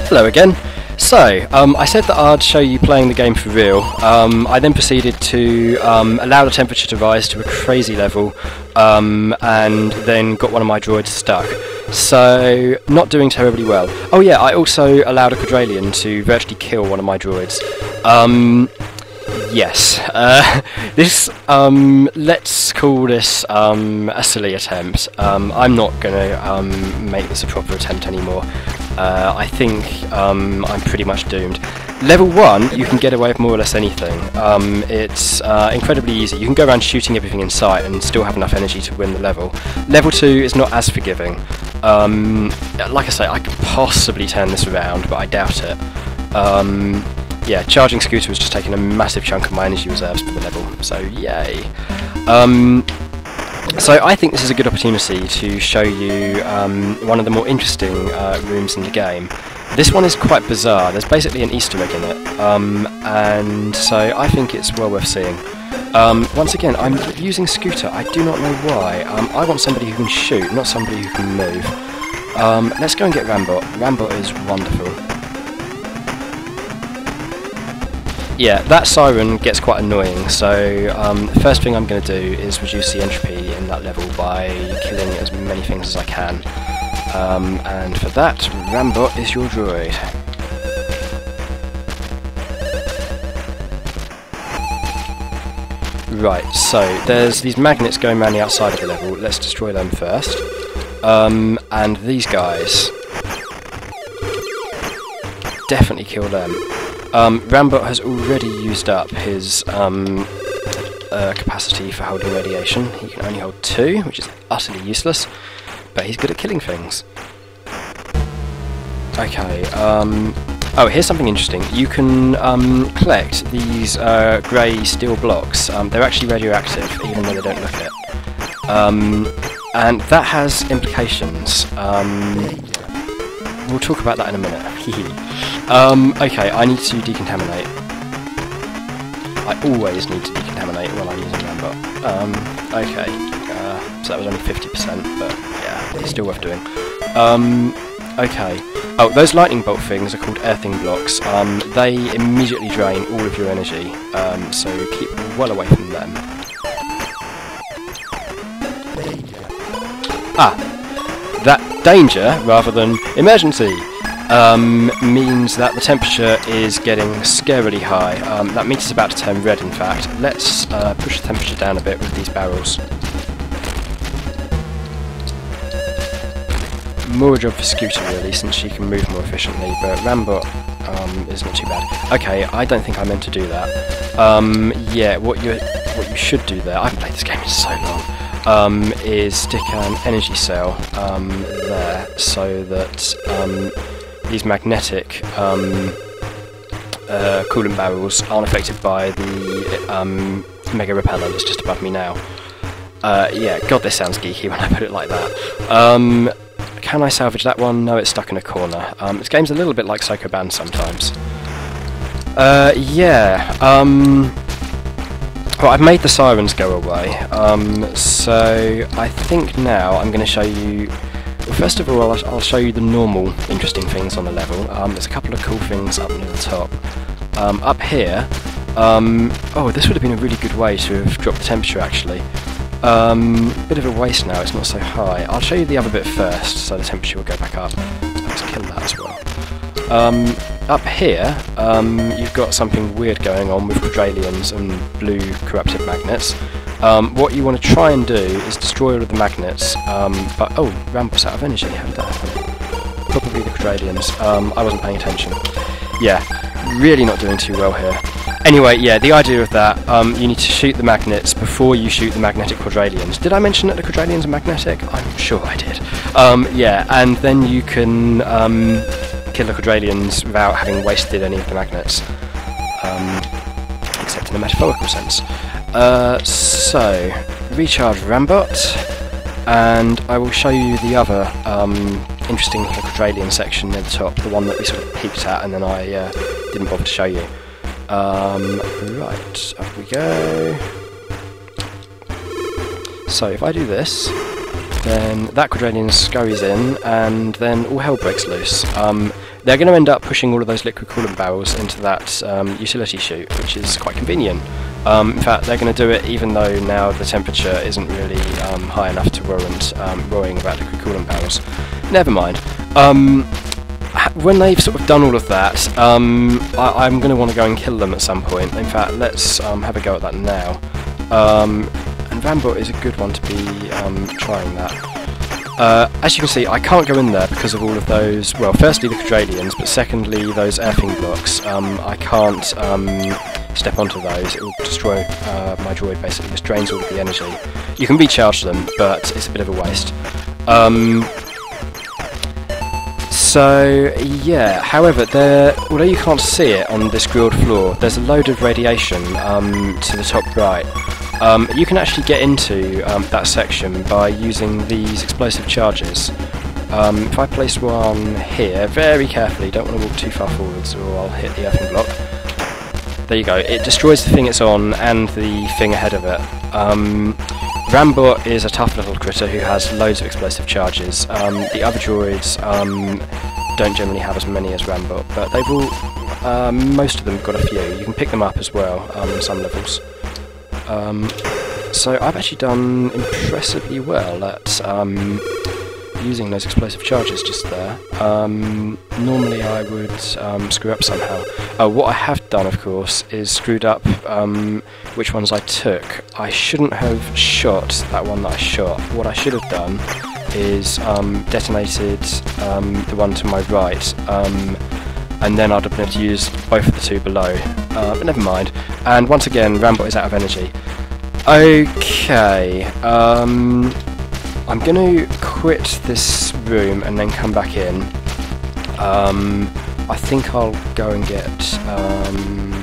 Hello again. So, I said that I'd show you playing the game for real. I then proceeded to allow the temperature to rise to a crazy level, and then got one of my droids stuck. So, not doing terribly well. Oh yeah, I also allowed a Quadralien to virtually kill one of my droids. Yes. This, let's call this a silly attempt. I'm not gonna make this a proper attempt anymore. I think I'm pretty much doomed. Level 1, you can get away with more or less anything. It's incredibly easy. You can go around shooting everything in sight and still have enough energy to win the level. Level 2 is not as forgiving. Like I say, I could possibly turn this around, but I doubt it. Yeah, charging Scooter was just taking a massive chunk of my energy reserves for the level, so yay. So I think this is a good opportunity to show you one of the more interesting rooms in the game. This one is quite bizarre. There's basically an Easter egg in it, and so I think it's well worth seeing. Once again, I'm using Scooter. I do not know why. I want somebody who can shoot, not somebody who can move. Let's go and get Rambot. Rambot is wonderful. Yeah, that siren gets quite annoying, so the first thing I'm going to do is reduce the entropy in that level by killing as many things as I can. And for that, Rambot is your droid. Right, so there's these magnets going around the outside of the level. Let's destroy them first. And these guys. Definitely kill them. Rambot has already used up his capacity for holding radiation. He can only hold 2, which is utterly useless, but he's good at killing things. Okay, oh, here's something interesting. You can collect these grey steel blocks. They're actually radioactive, even though they don't look it. And that has implications. We'll talk about that in a minute. Okay, I need to decontaminate. I always need to decontaminate while I'm using Rambot. Okay, so that was only 50%, but yeah, it's still worth doing. Okay. Oh, those lightning bolt things are called earthing blocks. They immediately drain all of your energy, so keep well away from them. Ah! That danger, rather than emergency, means that the temperature is getting scarily high. That meter's about to turn red, in fact. Let's push the temperature down a bit with these barrels. More a job for Scooter, really, since she can move more efficiently, but Rambot is not too bad. Okay, I don't think I meant to do that. Yeah, what you should do there, I haven't played this game in so long, is stick an energy cell there, so that these magnetic coolant barrels aren't affected by the mega repeller that's just above me now. Yeah, God, this sounds geeky when I put it like that. Can I salvage that one? No, it's stuck in a corner. This game's a little bit like Psycho Band sometimes. Yeah, well, I've made the sirens go away, so I think now I'm going to show you. Well, first of all, I'll show you the normal interesting things on the level. There's a couple of cool things up near the top. Up here, oh, this would have been a really good way to have dropped the temperature, actually. Bit of a waste now, it's not so high. I'll show you the other bit first, so the temperature will go back up. Let's kill that as well. Up here, you've got something weird going on with Quadraliens and blue corrupted magnets. What you want to try and do is destroy all of the magnets, but oh, Rambot's out of energy. How did that happen? Probably the Quadraliens. I wasn't paying attention. Yeah, really not doing too well here. Anyway, yeah, the idea of that, you need to shoot the magnets before you shoot the magnetic Quadraliens. Did I mention that the Quadraliens are magnetic? I'm sure I did. Yeah, and then you can kill the Quadraliens without having wasted any of the magnets, except in a metaphorical sense. So, recharge Rambot, and I will show you the other interesting little Quadralien section near the top, the one that we sort of peeked at and then I didn't bother to show you. Right, up we go. So if I do this, then that Quadralien scurries in, and then all hell breaks loose. they're going to end up pushing all of those liquid coolant barrels into that utility chute, which is quite convenient. In fact, they're going to do it even though now the temperature isn't really high enough to warrant worrying about liquid coolant barrels. Never mind. When they've sort of done all of that, I'm going to want to go and kill them at some point. In fact, let's have a go at that now. And Rambot is a good one to be trying that. As you can see, I can't go in there because of all of those, well, firstly the Quadraliens, but secondly those earthing blocks. I can't step onto those, it will destroy my droid basically, just drains all of the energy. You can recharge them, but it's a bit of a waste. So yeah, however, although you can't see it on this grilled floor, there's a load of radiation to the top right. You can actually get into that section by using these explosive charges. If I place one here, very carefully, don't want to walk too far forwards or I'll hit the earthing block. There you go, it destroys the thing it's on and the thing ahead of it. Rambot is a tough little critter who has loads of explosive charges. The other droids don't generally have as many as Rambot, but they've all, most of them have got a few. You can pick them up as well in some levels. So I've actually done impressively well at using those explosive charges just there. Normally I would screw up somehow. What I have done, of course, is screwed up which ones I took. I shouldn't have shot that one that I shot. What I should have done is detonated the one to my right, and then I'd have been able to use both of the two below. But never mind. And once again, Rambot is out of energy. Okay, I'm going to quit this room and then come back in. I think I'll go and get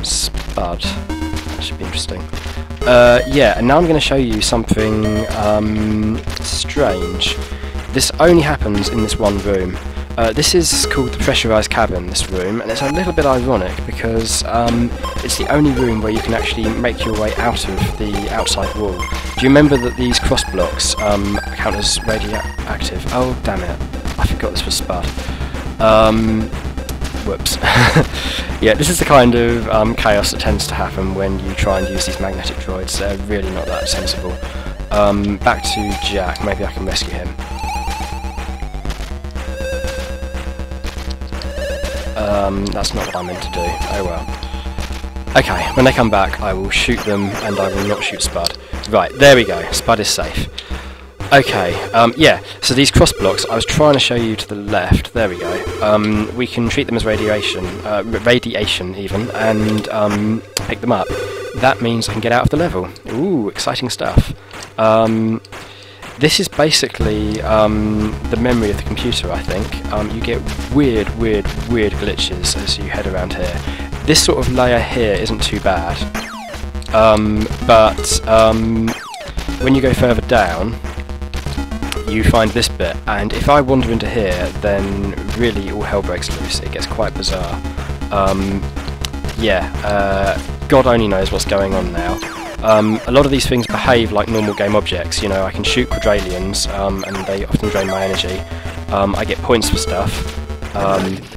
Spud. That should be interesting. Yeah, and now I'm going to show you something strange. This only happens in this one room. This is called the pressurised cabin, this room, and it's a little bit ironic because it's the only room where you can actually make your way out of the outside wall. Do you remember that these cross blocks count as radioactive? Oh, damn it. I forgot this was Spud. Whoops. Yeah, this is the kind of chaos that tends to happen when you try and use these magnetic droids. They're really not that sensible. Back to Jack. Maybe I can rescue him. That's not what I meant to do. Oh well. Okay, when they come back I will shoot them and I will not shoot Spud. Right, there we go. Spud is safe. Okay, yeah, so these cross blocks, I was trying to show you to the left, there we go. We can treat them as radiation even, and pick them up. That means I can get out of the level. Ooh, exciting stuff. This is basically the memory of the computer, I think. You get weird glitches as you head around here. This sort of layer here isn't too bad, but when you go further down, you find this bit, and if I wander into here, then really all hell breaks loose. It gets quite bizarre. Yeah, God only knows what's going on now. A lot of these things behave like normal game objects. You know, I can shoot Quadraliens, and they often drain my energy. I get points for stuff,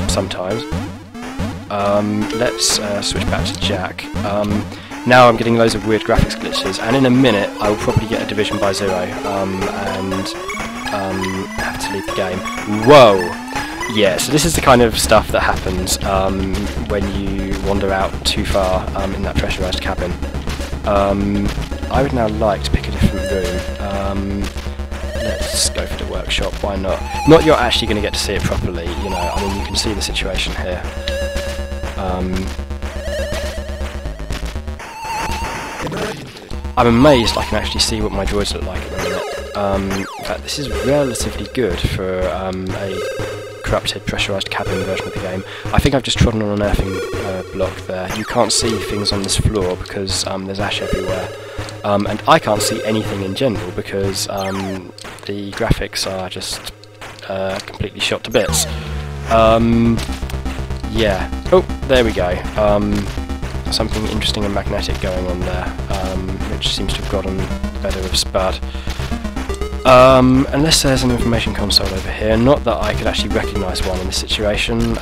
sometimes. Let's switch back to Jack. Now I'm getting loads of weird graphics glitches, and in a minute I will probably get a division by 0, and have to leave the game. Whoa! Yeah, so this is the kind of stuff that happens when you wander out too far in that pressurised cabin. I would now like to pick a different room. Let's go for the workshop, why not? Not you're actually going to get to see it properly, you know, I mean you can see the situation here. I'm amazed I can actually see what my droids look like at the minute. In fact, this is relatively good for a corrupted, pressurised cabin version of the game. I think I've just trodden on an earthing block there. You can't see things on this floor because there's ash everywhere. And I can't see anything in general because the graphics are just completely shot to bits. Yeah. Oh, there we go. Something interesting and magnetic going on there, which seems to have gotten the better of Spud. Unless there's an information console over here, not that I could actually recognise one in this situation.